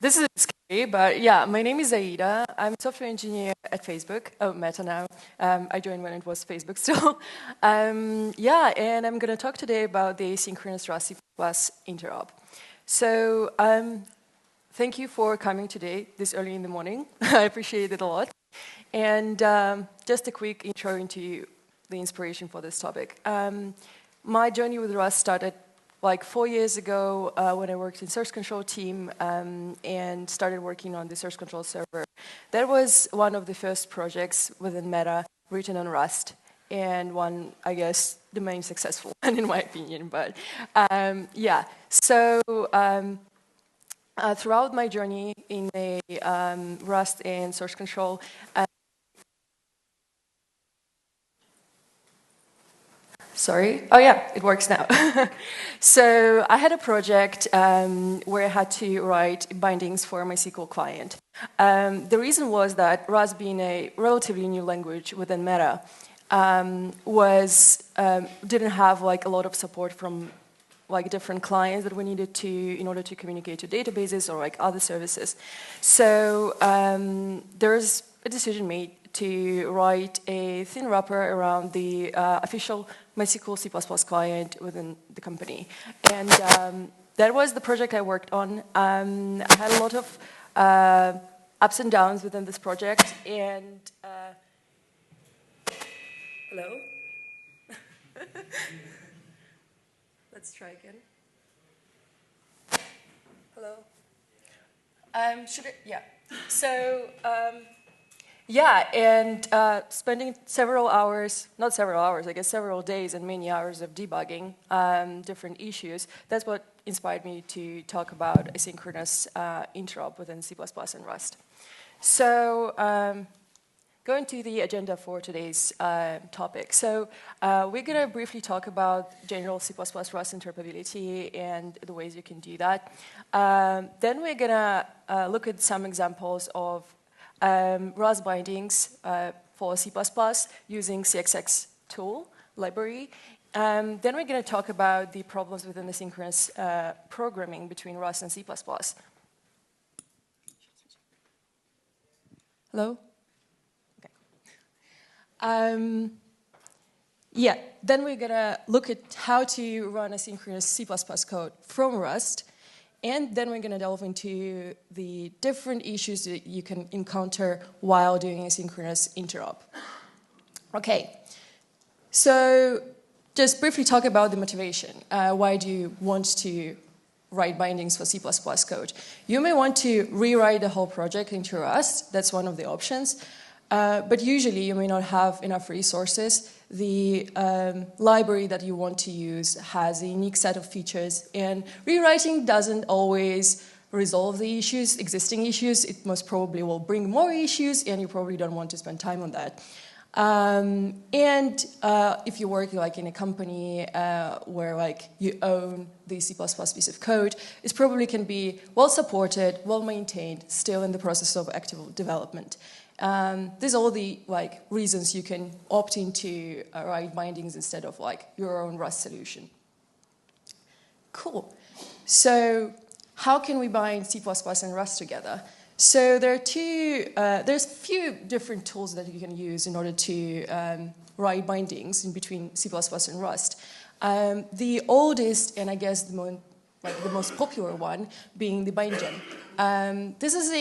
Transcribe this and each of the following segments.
This is scary, but yeah, my name is Aida. I'm a software engineer at Facebook, Meta now. I joined when it was Facebook still. Yeah, and I'm going to talk today about the asynchronous Rust C++ interop. So thank you for coming today, this early in the morning. I appreciate it a lot. And just a quick intro into the inspiration for this topic. My journey with Rust started like 4 years ago when I worked in source control team and started working on the source control server. That was one of the first projects within Meta written on Rust, and one, I guess, the main successful one in my opinion. But yeah, so throughout my journey in the Rust and source control, sorry. Oh, yeah, it works now. So I had a project where I had to write bindings for my SQL client. The reason was that Rust, being a relatively new language within Meta, didn't have like a lot of support from like different clients that we needed to in order to communicate to databases or like other services. So there's a decision made to write a thin wrapper around the official MySQL C++ client within the company. And that was the project I worked on. I had a lot of ups and downs within this project. And hello? Let's try again. Hello? Yeah. So, yeah, and spending several hours, not several hours, I guess several days and many hours of debugging different issues, that's what inspired me to talk about asynchronous interop within C++ and Rust. So, going to the agenda for today's topic. So we're going to briefly talk about general C++ Rust interoperability and the ways you can do that. Then we're going to look at some examples of Rust bindings for C++ using CXX tool library. Then we're going to talk about the problems within the synchronous programming between Rust and C++. Hello? Yeah, then we're going to look at how to run asynchronous C++ code from Rust, and then we're going to delve into the different issues that you can encounter while doing asynchronous interop. Okay, so just briefly talk about the motivation. Why do you want to write bindings for C++ code? You may want to rewrite the whole project into Rust. That's one of the options. But usually you may not have enough resources. The library that you want to use has a unique set of features, and rewriting doesn't always resolve the issues, existing issues. It most probably will bring more issues, and you probably don't want to spend time on that. If you work like in a company where like you own the C++ piece of code, it probably can be well supported, well maintained, still in the process of active development. These are all the like reasons you can opt into write bindings instead of like your own Rust solution. Cool. So how can we bind C++ and Rust together? So there's a few different tools that you can use in order to write bindings in between C++ and Rust. The oldest and I guess the most popular one being the bindgen. This is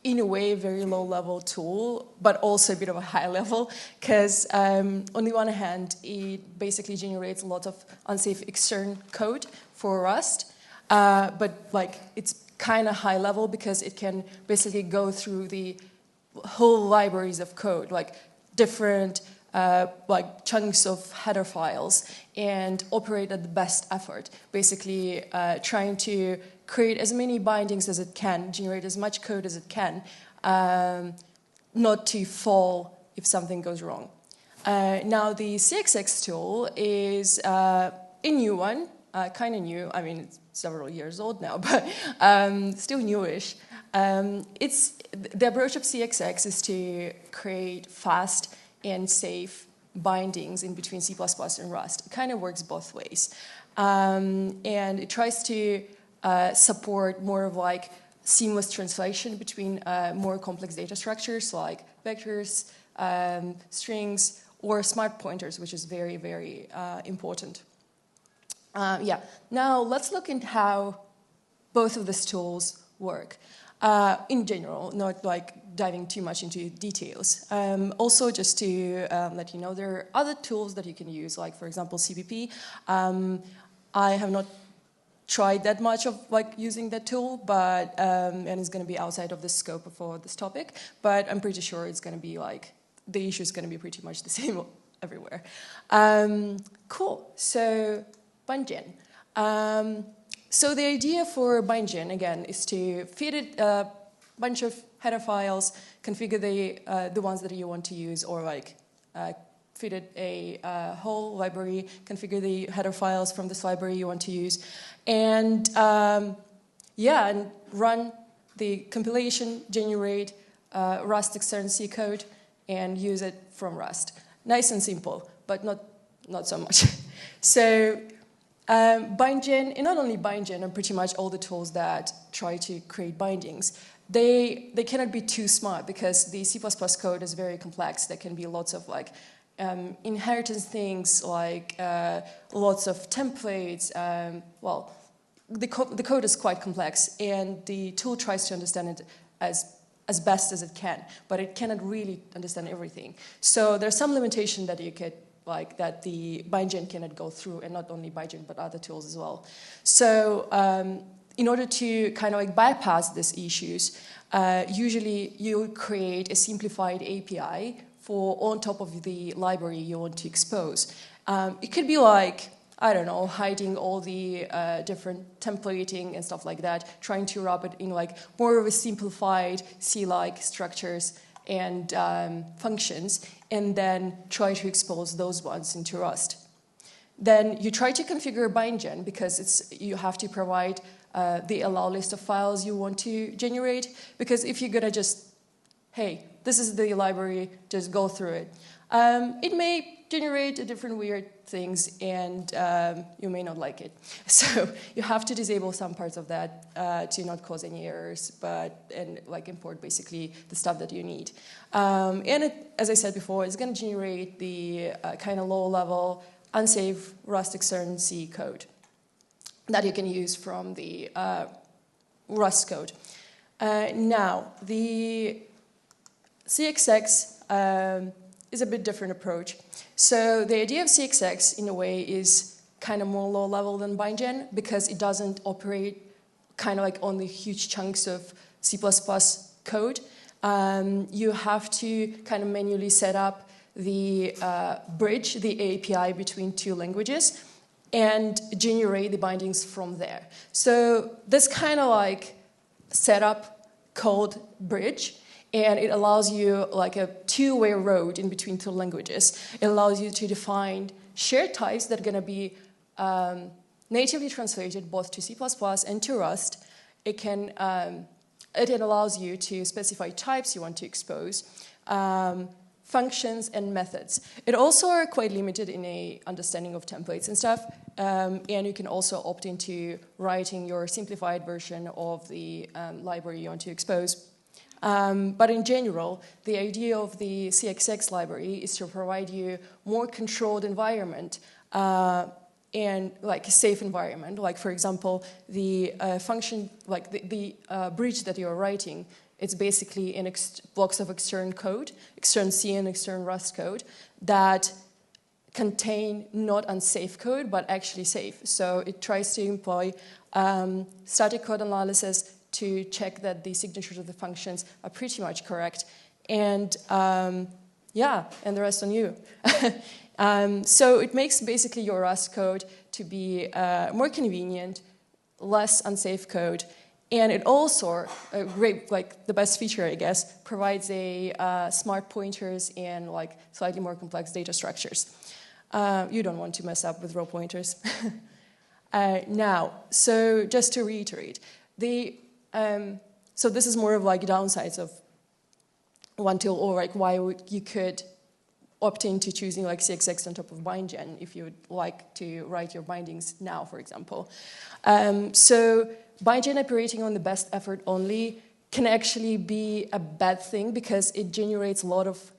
in a way, very low-level tool, but also a bit of a high level, because on the one hand, it basically generates a lot of unsafe extern code for Rust, but like it's kind of high level because it can basically go through the whole libraries of code, like different like chunks of header files, and operate at the best effort, basically trying to create as many bindings as it can, generate as much code as it can, not to fall if something goes wrong. Now the CXX tool is a new one, kind of new. I mean, it's several years old now, but still newish. The approach of CXX is to create fast and safe bindings in between C++ and Rust. It kind of works both ways. And it tries to support more of like seamless translation between more complex data structures like vectors, strings, or smart pointers, which is very, very important. Yeah. Now let's look into how both of these tools work. In general, not like diving too much into details. Also, just to let you know, there are other tools that you can use, like for example, CPP. I have not tried that much of like using that tool, but and it's going to be outside of the scope for this topic. But I'm pretty sure it's going to be like the issue is going to be pretty much the same everywhere. Cool. So bindgen. So the idea for bindgen, again, is to feed it a bunch of header files, configure the ones that you want to use, or like feed it a whole library, configure the header files from this library you want to use, and yeah, and run the compilation, generate Rust external C code, and use it from Rust. Nice and simple, but not so much. So bindgen, and not only bindgen, and pretty much all the tools that try to create bindings, they cannot be too smart because the C++ code is very complex. There can be lots of like inheritance things, like lots of templates. Well, the code is quite complex, and the tool tries to understand it as best as it can, but it cannot really understand everything. So there's some limitation that you could like that the bindgen cannot go through, and not only bindgen but other tools as well. So in order to kind of like bypass these issues, usually you create a simplified API for on top of the library you want to expose. It could be like, I don't know, hiding all the different templating and stuff like that, trying to wrap it in like more of a simplified C-like structures and functions, and then try to expose those ones into Rust. Then you try to configure bindgen because you have to provide the allow list of files you want to generate, because if you're gonna just, hey, this is the library, just go through it, it may generate different weird things, and you may not like it. So you have to disable some parts of that to not cause any errors, and like import basically the stuff that you need. And it, as I said before, it's going to generate the kind of low-level, unsafe Rust external C code that you can use from the Rust code. Now, the CXX is a bit different approach. So the idea of CXX, in a way, is kind of more low-level than bindgen because it doesn't operate kind of like on the huge chunks of C++ code. You have to kind of manually set up the bridge, the API between two languages, and generate the bindings from there. So this kind of like setup called bridge, and it allows you like a two-way road in between two languages. It allows you to define shared types that are going to be natively translated both to C++ and to Rust. It allows you to specify types you want to expose, functions, and methods. It also are quite limited in a understanding of templates and stuff, and you can also opt into writing your simplified version of the library you want to expose. But in general, the idea of the CXX library is to provide you more controlled environment and like a safe environment. Like for example, the function, like the bridge that you're writing, it's basically blocks of external code, external C and external Rust code that contain not unsafe code, but actually safe. So it tries to employ static code analysis to check that the signatures of the functions are pretty much correct. And yeah, and the rest on you. So it makes basically your Rust code to be more convenient, less unsafe code. And it also, great, like the best feature, I guess, provides a smart pointers and like slightly more complex data structures. You don't want to mess up with row pointers. Now, so just to reiterate, so this is more of like downsides of one tool, or like why you could opt into choosing like CXX on top of bindgen if you would like to write your bindings now, for example. So binding operating on the best effort only can actually be a bad thing because it generates a lot of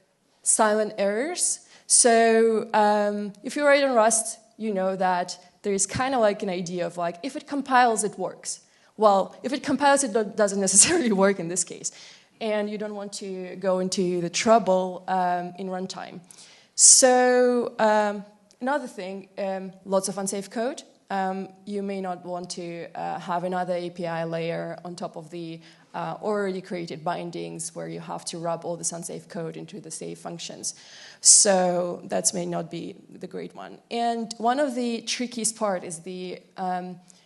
silent errors. So if you write in Rust, you know that there is kind of like an idea of like, if it compiles, it works. Well, if it compiles, it doesn't necessarily work in this case. And you don't want to go into the trouble in runtime. So another thing, lots of unsafe code. You may not want to have another API layer on top of the already created bindings where you have to rub all this unsafe code into the safe functions. So that may not be the great one. And one of the trickiest part is the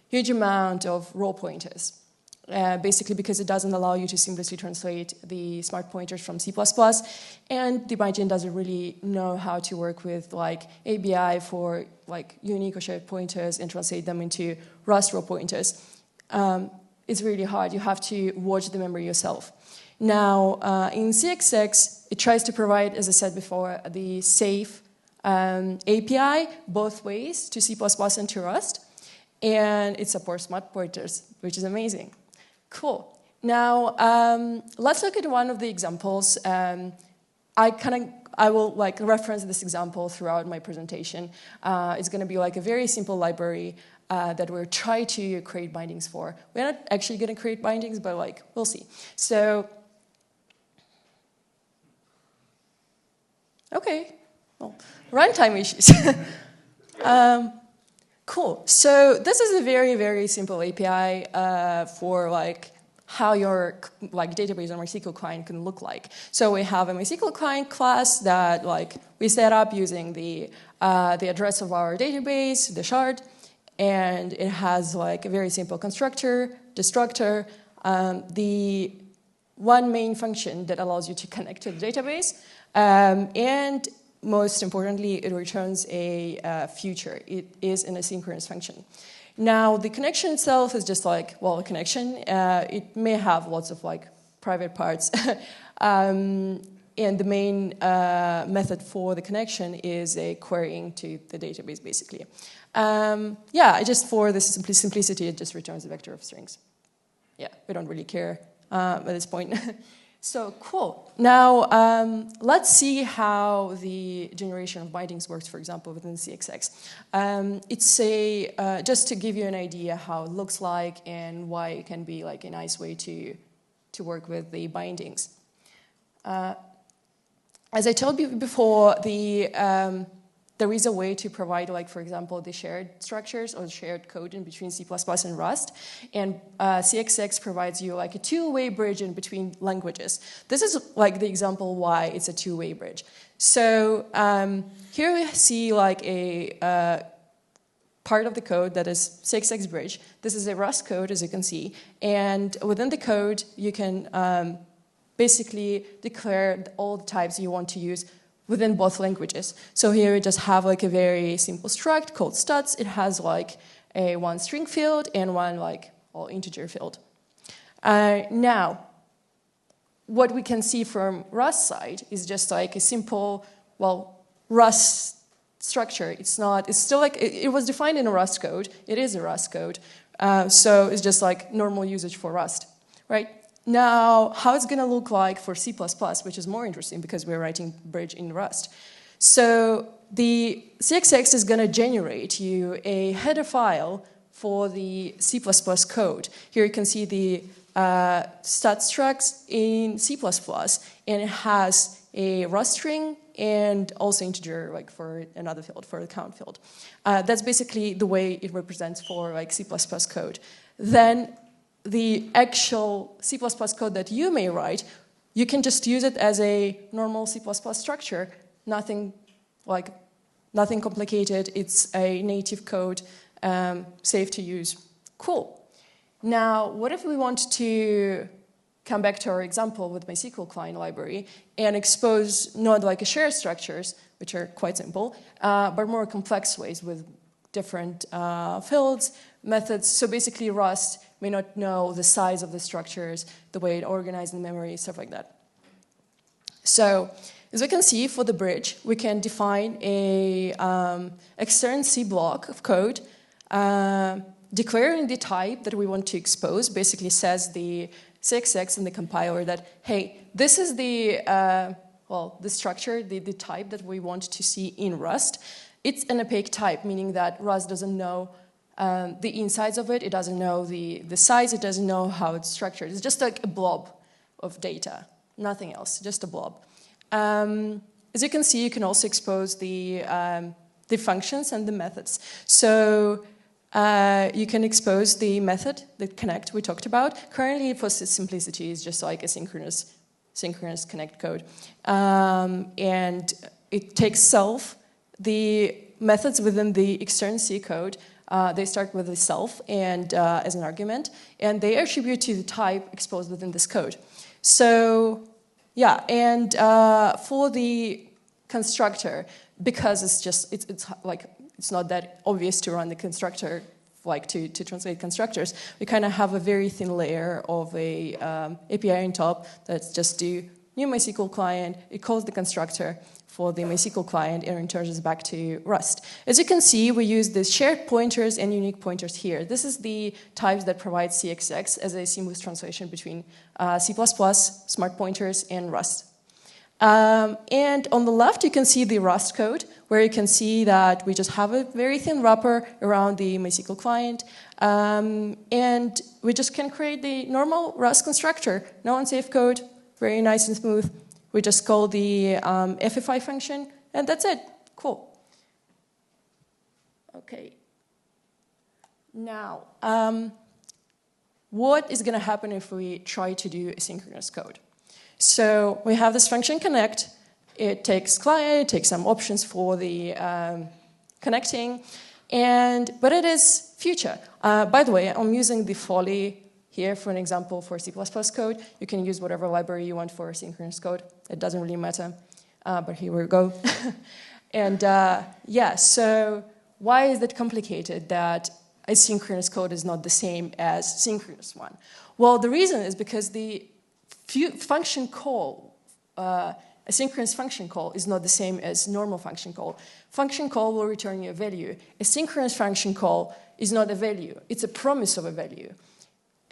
huge amount of raw pointers. Basically because it doesn't allow you to seamlessly translate the smart pointers from C++, and the binding doesn't really know how to work with like ABI for like unique or shared pointers and translate them into Rust raw pointers. It's really hard. You have to watch the memory yourself. Now, in CXX, it tries to provide, as I said before, the safe API both ways to C++ and to Rust, and it supports smart pointers, which is amazing. Cool. Now, let's look at one of the examples. I will like reference this example throughout my presentation. It's going to be like a very simple library that we're trying to create bindings for. We're not actually going to create bindings, but like we'll see. So, okay, well, runtime issues. Cool. So this is a very, very simple API for like how your like database on MySQL client can look like. So we have a MySQL client class that like we set up using the address of our database, the shard, and it has like a very simple constructor, destructor, the one main function that allows you to connect to the database, and most importantly, it returns a future. It is an asynchronous function. Now, the connection itself is just like, well, a connection. It may have lots of like private parts. And the main method for the connection is a querying to the database, basically. Yeah, just for the simplicity, it just returns a vector of strings. Yeah, we don't really care at this point. So cool. Now, let's see how the generation of bindings works, for example, within CXX. It's just to give you an idea how it looks like and why it can be like a nice way to work with the bindings. As I told you before, there is a way to provide, like, for example, the shared structures or shared code in between C++ and Rust. And CXX provides you like a two-way bridge in between languages. This is like the example why it's a two-way bridge. So here we see like a part of the code that is CXX bridge. This is a Rust code, as you can see. And within the code, you can basically declare all the types you want to use within both languages. So here we just have like a very simple struct called studs. It has like one string field and one like all integer field. Now, what we can see from Rust side is just like a simple, well, Rust structure. It's still like, it was defined in a Rust code. It is a Rust code. So it's just like normal usage for Rust, right? Now, how it's going to look like for C++, which is more interesting because we're writing bridge in Rust. So the CXX is going to generate you a header file for the C++ code. Here you can see the stat structs in C++, and it has a Rust string and also integer, like for another field, for the count field. That's basically the way it represents for like C++ code. Then the actual C++ code that you may write, you can just use it as a normal C++ structure, nothing complicated. It's a native code, safe to use. Cool. Now, what if we want to come back to our example with MySQL client library and expose not like a shared structures, which are quite simple, but more complex ways with different fields, methods. So basically Rust may not know the size of the structures, the way it organized in memory, stuff like that. So as we can see, for the bridge, we can define a extern C block of code declaring the type that we want to expose basically says the CXX and the compiler that, hey, this is the, the structure, the type that we want to see in Rust. It's an opaque type, meaning that Rust doesn't know the insides of it, it doesn't know the size, it doesn't know how it's structured. It's just like a blob of data, nothing else, just a blob. As you can see, you can also expose the functions and the methods. So you can expose the method, the connect we talked about. Currently, for simplicity, it's just like a synchronous connect code. And it takes self. The methods within the extern C code, they start with the self and as an argument, and they attribute to the type exposed within this code. So yeah, and for the constructor, because it's not that obvious to run the constructor, like to translate constructors, we kind of have a very thin layer of a API on top that's just do new MySQL client, it calls the constructor for the MySQL client and returns back to Rust. As you can see, we use these shared pointers and unique pointers here. This is the types that provide CXX as a seamless translation between C++, smart pointers, and Rust. And on the left, you can see the Rust code, where you can see that we just have a very thin wrapper around the MySQL client, and we just can create the normal Rust constructor, no unsafe code, very nice and smooth. We just call the FFI function, and that's it. Cool. Okay. Now, what is going to happen if we try to do asynchronous code? So we have this function connect. It takes client, it takes some options for the connecting, but it is future. By the way, I'm using the Folly here for an example for C++ code. You can use whatever library you want for asynchronous code. It doesn't really matter, but here we go. And yeah, so why is it complicated that asynchronous code is not the same as synchronous one? Well, the reason is because the function call, asynchronous function call is not the same as normal function call. Function call will return you a value. Asynchronous function call is not a value. It's a promise of a value.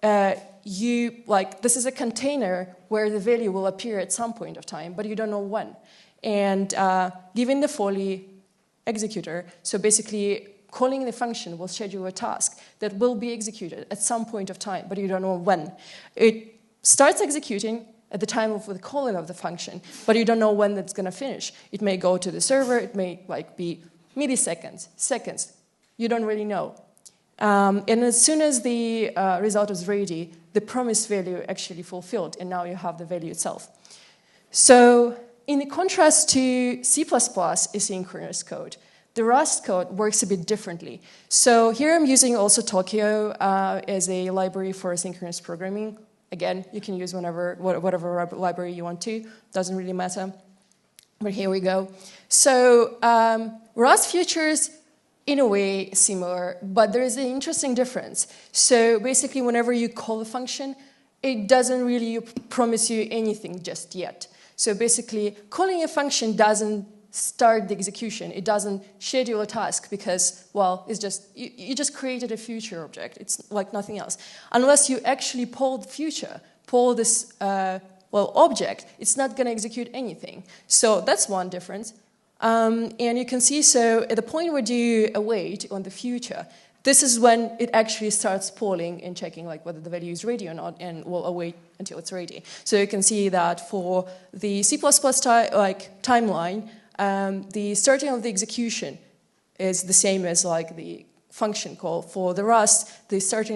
This is a container where the value will appear at some point of time, but you don't know when. And given the Folly executor, so basically calling the function will schedule a task that will be executed at some point of time, but you don't know when. It starts executing at the time of the calling of the function, but you don't know when it's going to finish. It may go to the server, it may be milliseconds, seconds. You don't really know. And as soon as the result is ready, the promised value actually fulfilled, and now you have the value itself. So in contrast to C++ asynchronous code, the Rust code works a bit differently. So here I'm using also Tokyo as a library for asynchronous programming. Again, you can use whatever library you want to. Doesn't really matter. But here we go. So Rust features, in a way, similar, but there is an interesting difference. So basically, whenever you call a function, it doesn't really promise you anything just yet. So basically, calling a function doesn't start the execution. It doesn't schedule a task because, well, it's just you just created a future object. It's like nothing else. Unless you actually poll the future, poll this object, it's not going to execute anything. So that's one difference. And you can see, so at the point where you await on the future, this is when it actually starts polling and checking whether the value is ready or not, and will await until it's ready. So you can see that for the C++ timeline, the starting of the execution is the same as the function call. For the Rust, the start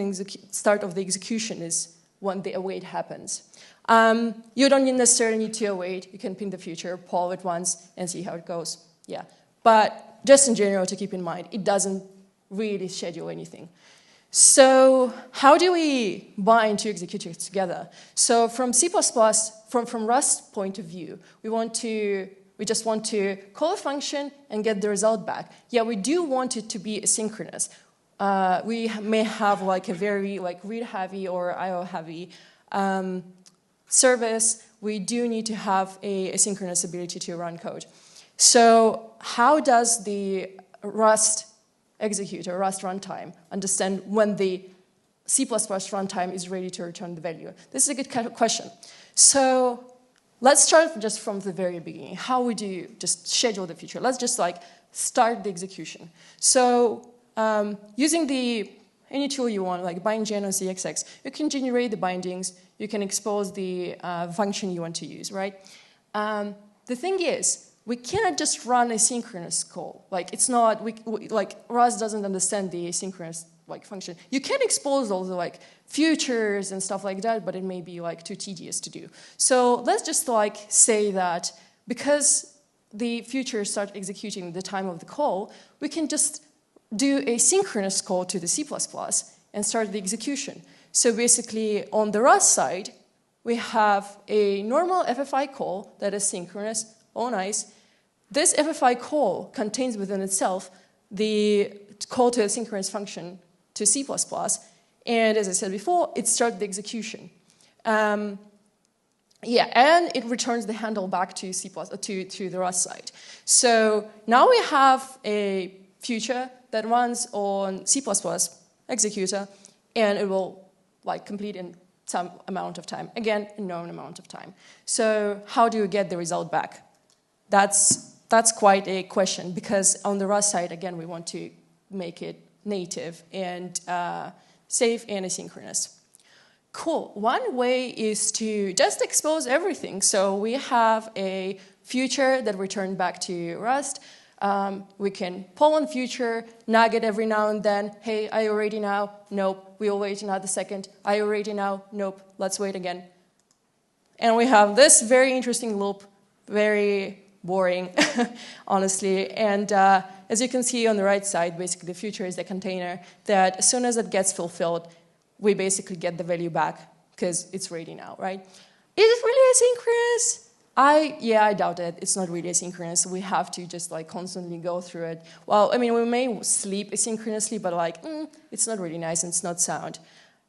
of the execution is when the await happens. You don't necessarily need to await. You can pin the future, poll it once, and see how it goes. Yeah, but just in general to keep in mind, it doesn't really schedule anything. So how do we bind two executors together? So from C++, from Rust point of view, we just want to call a function and get the result back. Yeah, we do want it to be asynchronous. We may have a very read-heavy or IO-heavy service. We do need to have a asynchronous ability to run code. So how does the Rust executor, Rust runtime, understand when the C++ runtime is ready to return the value? This is a good kind of question. So let's start just from the very beginning. How would you just schedule the future? Let's just like start the execution. So using any tool you want, like BindGen or CXX, you can generate the bindings. You can expose the function you want to use, right? The thing is, we cannot just run a synchronous call. Like it's not, like Rust doesn't understand the asynchronous like function. You can expose all the like futures and stuff like that, but it may be like too tedious to do. So let's just like say that because the futures start executing at the time of the call, we can just do a synchronous call to the C++ and start the execution. So basically on the Rust side, we have a normal FFI call that is synchronous. Oh, nice. This FFI call contains within itself the call to a synchronous function to C++. And as I said before, it starts the execution. And it returns the handle back to to the Rust side. So now we have a future that runs on C++ executor, and it will like complete in some amount of time. Again, a known amount of time. So how do you get the result back? That's quite a question, because on the Rust side, again, we want to make it native and safe and asynchronous. Cool. One way is to just expose everything. So we have a future that returned back to Rust. We can pull on future, nag it every now and then. Hey, are you ready now? Nope. We'll wait another second. Are you ready now? Nope. Let's wait again. And we have this very interesting loop, very boring, honestly. And as you can see on the right side, basically the future is the container that as soon as it gets fulfilled, we basically get the value back because it's ready now, right? Is it really asynchronous? I doubt it. It's not really asynchronous. We have to just like constantly go through it. Well, I mean, we may sleep asynchronously, but like, it's not really nice and it's not sound.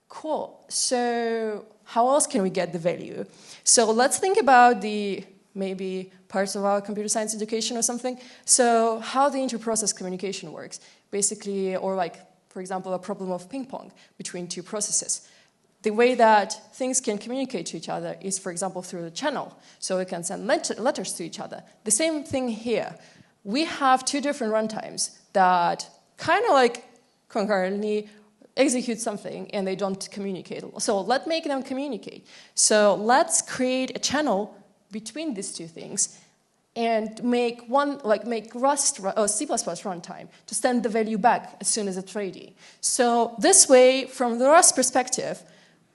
Cool. So how else can we get the value? So let's think about the maybe parts of our computer science education or something. So how the inter-process communication works, basically, or like, for example, a problem of ping pong between two processes. The way that things can communicate to each other is, for example, through the channel. So we can send letters to each other. The same thing here. We have two different runtimes that kind of like concurrently execute something and they don't communicate. So let's make them communicate. So let's create a channel between these two things and make Rust or C++ runtime to send the value back as soon as it's ready. So this way, from the Rust perspective,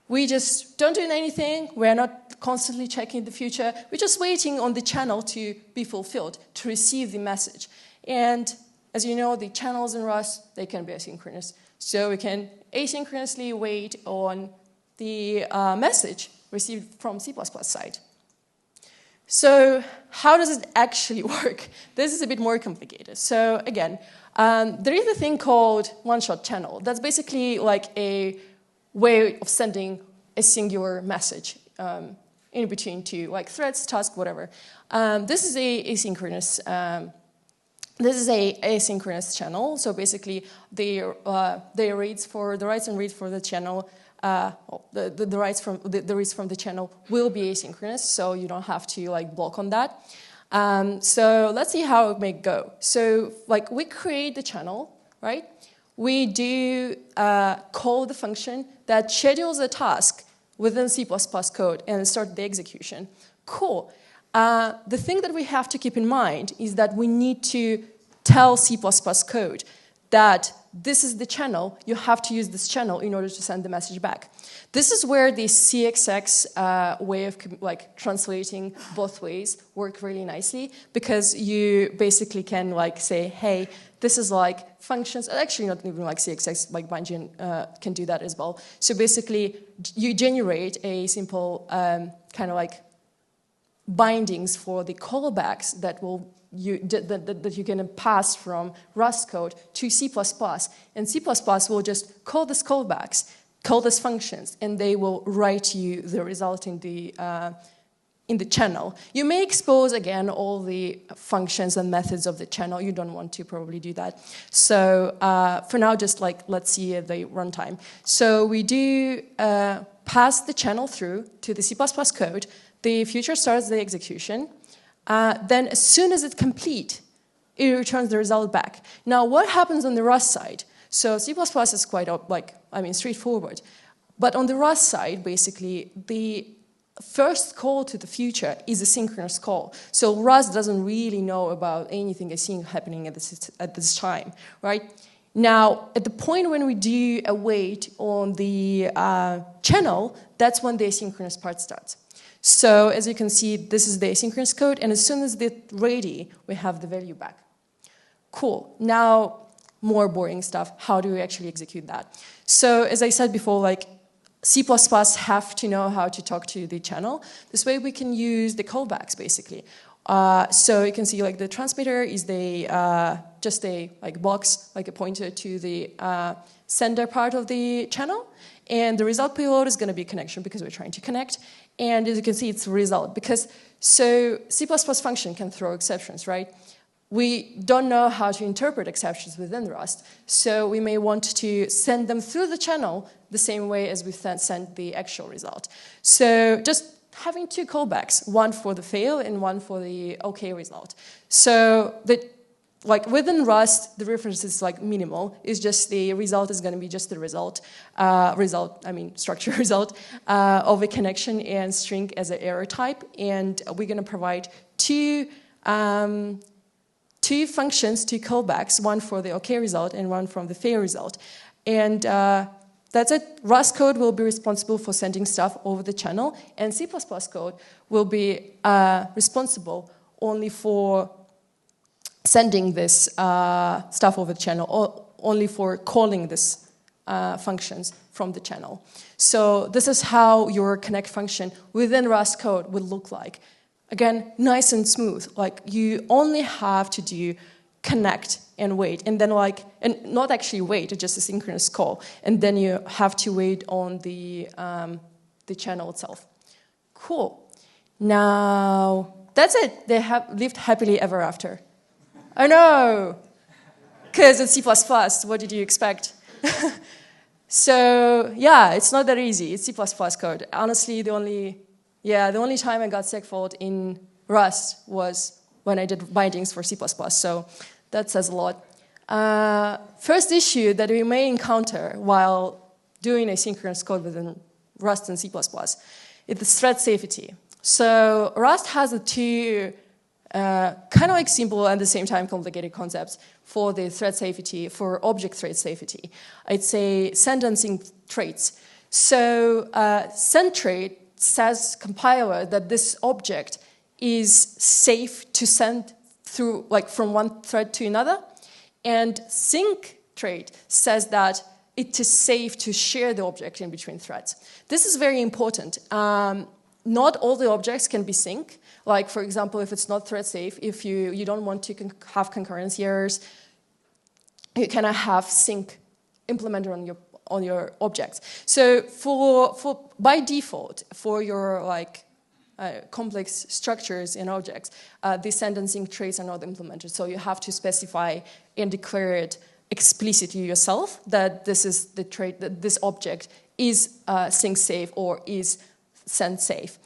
we just don't do anything. We're not constantly checking the future. We're just waiting on the channel to be fulfilled, to receive the message. And as you know, the channels in Rust, they can be asynchronous. So we can asynchronously wait on the message received from C++ side. So how does it actually work? This is a bit more complicated. So again, there is a thing called one-shot channel. That's basically like a way of sending a singular message in between two, like threads, tasks, whatever. This is a asynchronous. This is a asynchronous channel. So basically, the reads and reads for the channel. The reads from the channel will be asynchronous, so you don't have to like block on that. So let's see how it may go. So like we create the channel, right? We do call the function that schedules a task within C++ code and start the execution. Cool. The thing that we have to keep in mind is that we need to tell C++ code that this is the channel, you have to use this channel in order to send the message back. This is where the CXX way of like translating both ways work really nicely, because you basically can like say, hey, this is like functions, actually not even like CXX, like BindGen can do that as well. So basically you generate a simple kind of like bindings for the callbacks that will that you're going to pass from Rust code to C++, and C++ will just call these callbacks, call these functions, and they will write you the result in the in the channel. You may expose, again, all the functions and methods of the channel. You don't want to probably do that. So for now, just like, let's see the runtime. So we do pass the channel through to the C++ code. The future starts the execution. Then as soon as it's complete, it returns the result back. Now, what happens on the Rust side? So C++ is quite, straightforward. But on the Rust side, basically, the first call to the future is a synchronous call. So Rust doesn't really know about anything async happening at this time, right? Now, at the point when we do await on the channel, that's when the asynchronous part starts. So as you can see, this is the asynchronous code, and as soon as it's ready, we have the value back. Cool. Now, more boring stuff. How do we actually execute that? So as I said before, like, C++ have to know how to talk to the channel. This way we can use the callbacks, basically. So you can see like the transmitter is the just a like box, like a pointer to the sender part of the channel. And the result payload is going to be a connection because we're trying to connect. And as you can see, it's a result. Because so C++ function can throw exceptions, right? We don't know how to interpret exceptions within Rust, so we may want to send them through the channel the same way as we send the actual result. So just having two callbacks, one for the fail and one for the OK result. So like within Rust, the reference is like minimal. It's just the result is going to be just the structure result of a connection and string as an error type, and we're going to provide two functions, two callbacks, one for the OK result and one from the fail result. And that's it. Rust code will be responsible for sending stuff over the channel, and C++ code will be responsible only for sending this stuff over the channel, or only for calling this functions from the channel. So this is how your connect function within Rust code would look like. Again, nice and smooth. Like you only have to do connect and wait, and then and not actually wait, it's just a synchronous call, and then you have to wait on the channel itself. Cool. Now that's it. They have lived happily ever after. I know, because it's C++. What did you expect? So yeah, it's not that easy. It's C++ code. Honestly, the only time I got segfault in Rust was when I did bindings for C++, so that says a lot. First issue that we may encounter while doing asynchronous code within Rust and C++ is the thread safety. So Rust has the two kind of like simple and at the same time complicated concepts for the thread safety, for object thread safety. I'd say send and sync traits. So send trait says compiler that this object is safe to send through, like from one thread to another, and sync trait says that it is safe to share the object in between threads. This is very important. Not all the objects can be sync. Like for example, if it's not thread safe, if you don't want to have concurrency errors, you cannot have sync implemented on your objects. So by default, for your complex structures in objects, the send and sync traits are not implemented. So you have to specify and declare it explicitly yourself that this is the trait, that this object is sync safe or is send safe.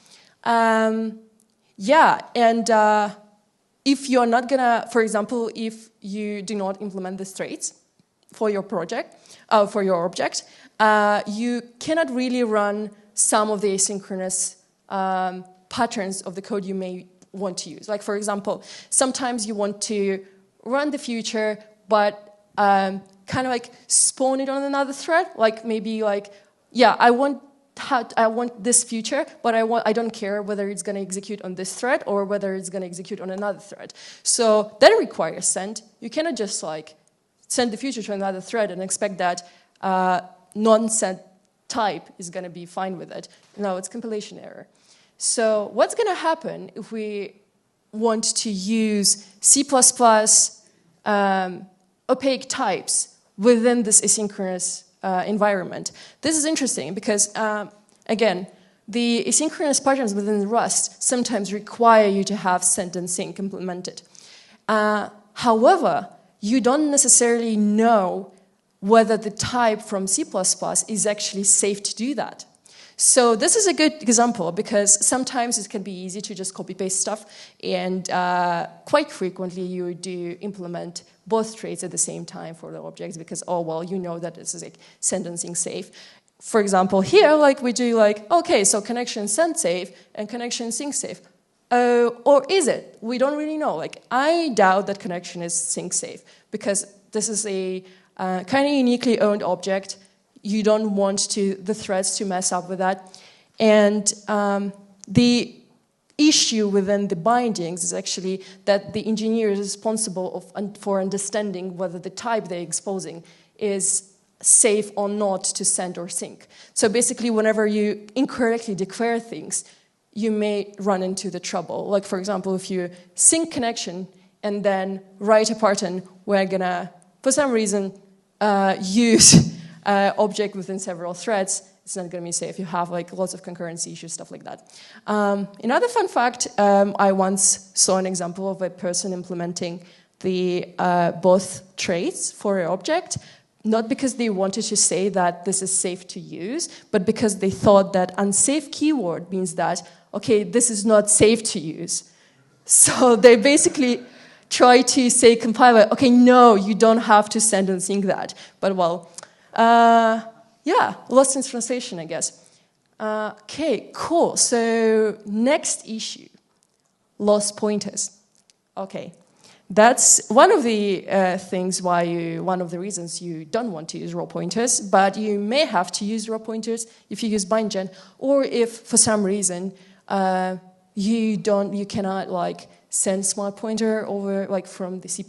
If you're not gonna, for example, if you do not implement these traits for your project, for your object, you cannot really run some of the asynchronous patterns of the code you may want to use. Like for example, sometimes you want to run the future, but kind of like spawn it on another thread. Like maybe like, yeah, I want this future, but I don't care whether it's going to execute on this thread or whether it's going to execute on another thread. So that requires send. You cannot just like send the future to another thread and expect that non-send type is going to be fine with it. No, it's compilation error. So what's going to happen if we want to use C++ opaque types within this asynchronous environment? This is interesting because, again, the asynchronous patterns within Rust sometimes require you to have send and sync implemented. However, you don't necessarily know whether the type from C++ is actually safe to do that. So this is a good example because sometimes it can be easy to just copy-paste stuff, and quite frequently you do implement both traits at the same time for the objects because, oh, well, you know that this is like send and sync safe. For example, here, like we do like, okay, so connection send safe and connection sync safe. Or is it? We don't really know. Like, I doubt that connection is sync safe because this is a kind of uniquely owned object. You don't want the threads to mess up with that. And the issue within the bindings is actually that the engineer is responsible for understanding whether the type they're exposing is safe or not to send or sync. So basically, whenever you incorrectly declare things, you may run into the trouble. Like, for example, if you sync connection and then write a pattern, we're going to, for some reason, use object within several threads, it's not going to be safe. You have like lots of concurrency issues, stuff like that. Another fun fact, I once saw an example of a person implementing the both traits for an object, not because they wanted to say that this is safe to use, but because they thought that unsafe keyword means that, okay, this is not safe to use. So they basically try to say, compiler, okay, no, you don't have to send and sync that. But well, yeah, lost in translation, I guess. Okay, cool. So next issue, lost pointers. Okay, that's one of the things one of the reasons you don't want to use raw pointers, but you may have to use raw pointers if you use bindgen, or if for some reason you cannot like send smart pointer over like from the C++.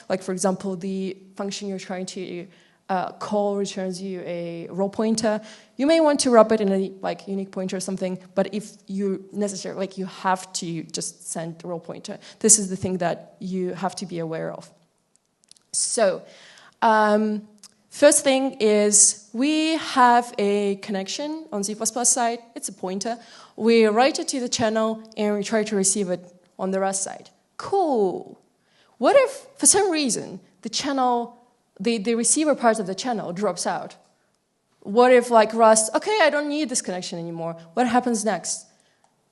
Like for example, the function you're trying to call returns you a raw pointer. You may want to wrap it in a like unique pointer or something, but if you necessarily you have to just send a raw pointer. This is the thing that you have to be aware of. So, first thing is we have a connection on C++ side. It's a pointer. We write it to the channel and we try to receive it on the Rust side. Cool. What if for some reason the channel the receiver part of the channel drops out? What if, like, Rust, okay, I don't need this connection anymore. What happens next?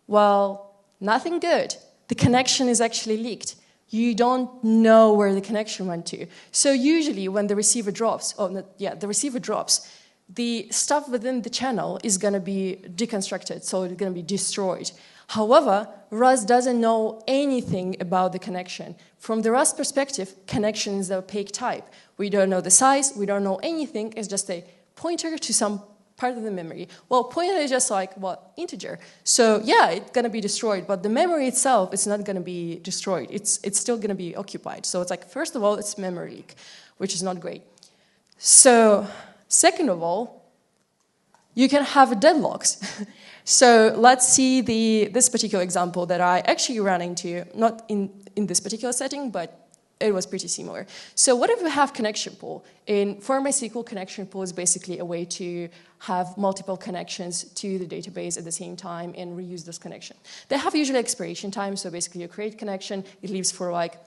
Well, nothing good. The connection is actually leaked. You don't know where the connection went to. So usually when the receiver drops, the receiver drops, the stuff within the channel is going to be deconstructed, so it's going to be destroyed. However, Rust doesn't know anything about the connection. From the Rust perspective, connection is the opaque type. We don't know the size, we don't know anything, it's just a pointer to some part of the memory. Well, pointer is just like, well, integer. So yeah, it's going to be destroyed, but the memory itself is not going to be destroyed. It's still going to be occupied. So it's like, first of all, it's memory leak, which is not great. So second of all, you can have deadlocks. So let's see this particular example that I actually ran into, not in this particular setting, but it was pretty similar. So what if we have connection pool? For MySQL, connection pool is basically a way to have multiple connections to the database at the same time and reuse this connection. They have usually expiration time, so basically you create connection, it leaves for like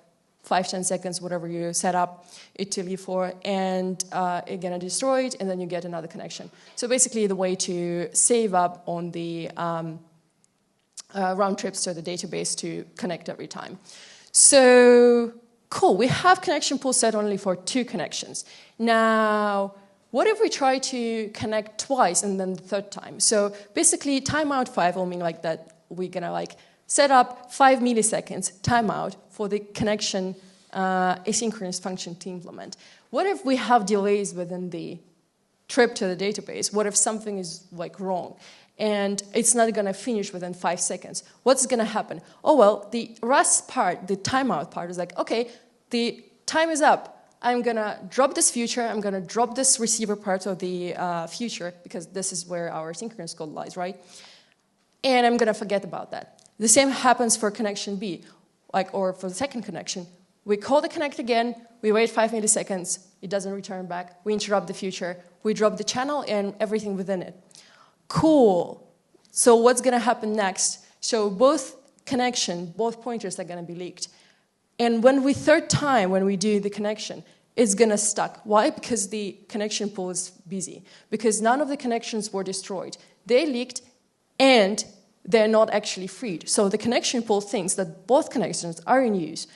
5-10 seconds, whatever you set up it to leave for, and it's gonna destroy it, and then you get another connection. So basically the way to save up on the round trips to the database to connect every time. So cool, we have connection pool set only for 2 connections. Now, what if we try to connect twice and then the third time? So basically timeout 5 will mean like that we're gonna like set up 5 milliseconds timeout for the connection asynchronous function to implement. What if we have delays within the trip to the database? What if something is like wrong and it's not going to finish within 5 seconds? What's going to happen? Oh, well, the Rust part, the timeout part is like, okay, the time is up. I'm going to drop this future. I'm going to drop this receiver part of the future because this is where our synchronous code lies, right? And I'm going to forget about that. The same happens for connection B, or for the second connection. We call the connect again, we wait 5 milliseconds, it doesn't return back, we interrupt the future, we drop the channel and everything within it. Cool. So what's going to happen next? So both pointers are going to be leaked. And when we do the connection, it's going to stuck. Why? Because the connection pool is busy. Because none of the connections were destroyed. They leaked, and they're not actually freed. So the connection pool thinks that both connections are in use.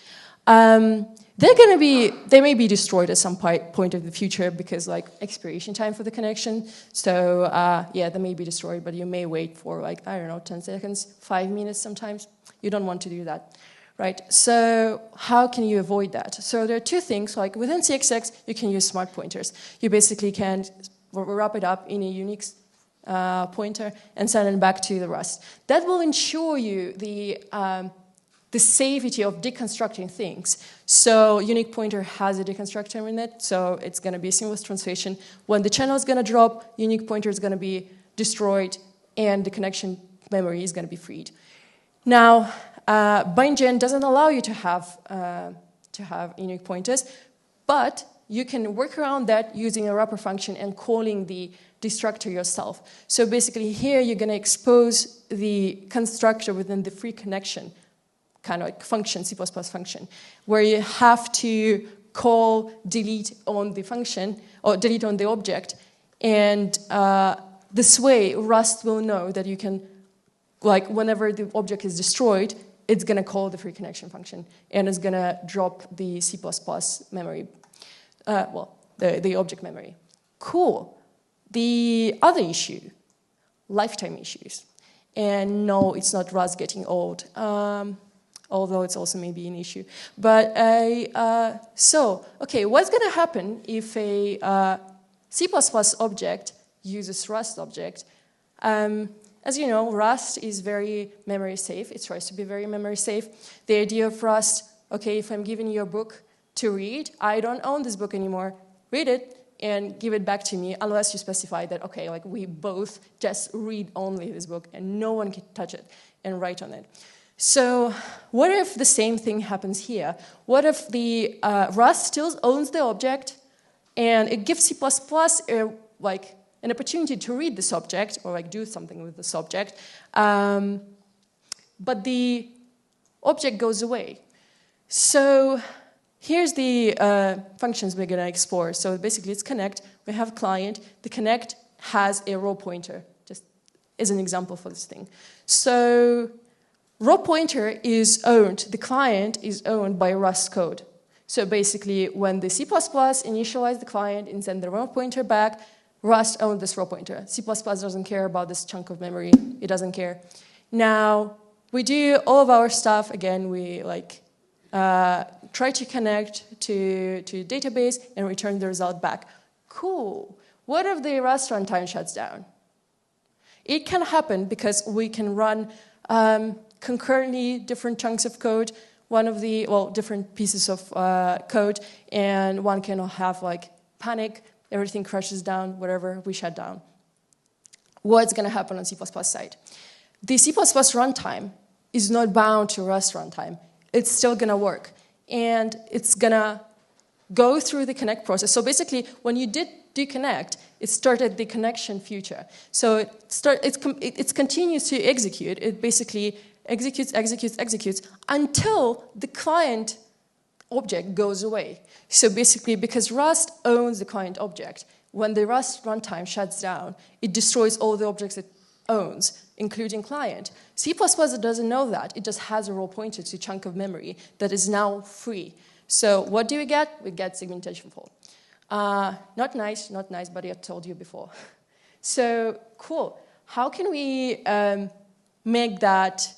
They may be destroyed at some point of the future because like expiration time for the connection. So yeah, they may be destroyed, but you may wait for like, I don't know, 10 seconds, 5 minutes sometimes. You don't want to do that, right? So how can you avoid that? So there are two things, like within CXX, you can use smart pointers. You basically can wrap it up in a unique pointer and send it back to the Rust. That will ensure you the safety of deconstructing things. So unique pointer has a deconstructor in it, so it's going to be a seamless translation. When the channel is going to drop, unique pointer is going to be destroyed, and the connection memory is going to be freed. Now, BindGen doesn't allow you to have unique pointers, but you can work around that using a wrapper function and calling the destructor yourself. So basically here you're going to expose the constructor within the free connection kind of like function, C++ function, where you have to call delete on the function or delete on the object, and this way Rust will know that you can, like whenever the object is destroyed, it's going to call the free connection function and it's going to drop the C++ memory, the object memory. Cool. The other issue, lifetime issues. And no, it's not Rust getting old, although it's also maybe an issue. But okay, what's going to happen if a C++ object uses Rust object? As you know, Rust is very memory safe. It tries to be very memory safe. The idea of Rust, okay, if I'm giving you a book to read, I don't own this book anymore. Read it and give it back to me, unless you specify that, okay, like we both just read only this book and no one can touch it and write on it. So what if the same thing happens here? What if the Rust still owns the object and it gives C++ like an opportunity to read this object or like do something with this object, but the object goes away. So here's the functions we're going to explore. So basically it's connect. We have client. The connect has a row pointer, just as an example for this thing. So row pointer is owned, the client is owned by Rust code. So basically when the C++ initialize the client and send the row pointer back, Rust owns this row pointer. C++ doesn't care about this chunk of memory. It doesn't care. Now, we do all of our stuff. Again, we like try to connect to database and return the result back. Cool. What if the Rust runtime shuts down? It can happen because we can run concurrently different chunks of code, different pieces of code, and one can have like panic, everything crashes down, whatever, we shut down. What's going to happen on C++ side? The C++ runtime is not bound to Rust runtime. It's still going to work, and it's going to go through the connect process. So basically, when you did connect, it started the connection future. So it continues to execute. It basically executes until the client object goes away. So basically, because Rust owns the client object, when the Rust runtime shuts down, it destroys all the objects it owns, including client. C++ doesn't know that. It just has a row pointer to a chunk of memory that is now free. So what do we get? We get segmentation fault. Not nice, but I told you before. So cool. How can we make that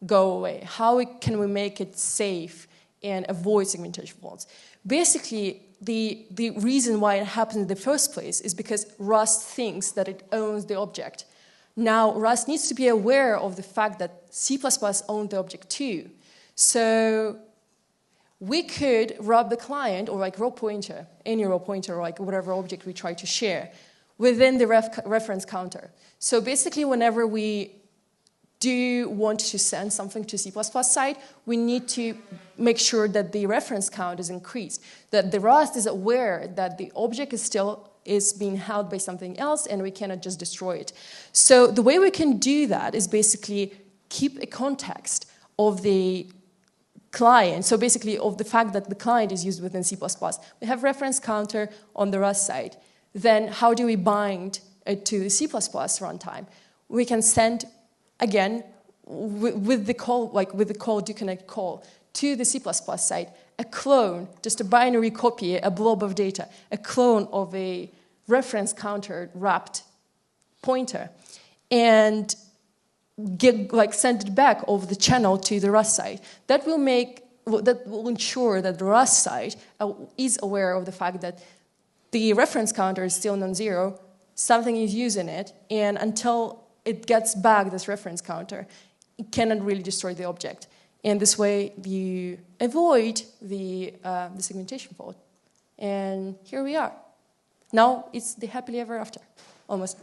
go away? How can we make it safe and avoid segmentation faults? Basically, the reason why it happens in the first place is because Rust thinks that it owns the object. Now, Rust needs to be aware of the fact that C++ owns the object too. So we could wrap the client or like row pointer, any row pointer or like whatever object we try to share within the reference counter. So basically, whenever we do want to send something to C++ side, we need to make sure that the reference count is increased, that the Rust is aware that the object is still is being held by something else and we cannot just destroy it. So the way we can do that is basically keep a context of the client, so basically of the fact that the client is used within C++. We have reference counter on the Rust side. Then how do we bind it to the C++ runtime? We can send, again, with the call, like with the call do connect call to the C++ side, a clone, just a binary copy, a blob of data, a clone of a reference counter wrapped pointer, and send it back over the channel to the Rust side. That will ensure that the Rust side is aware of the fact that the reference counter is still non-zero, something is using it, and until it gets back this reference counter, it cannot really destroy the object. And this way, you avoid the segmentation fault. And here we are. Now it's the happily ever after, almost.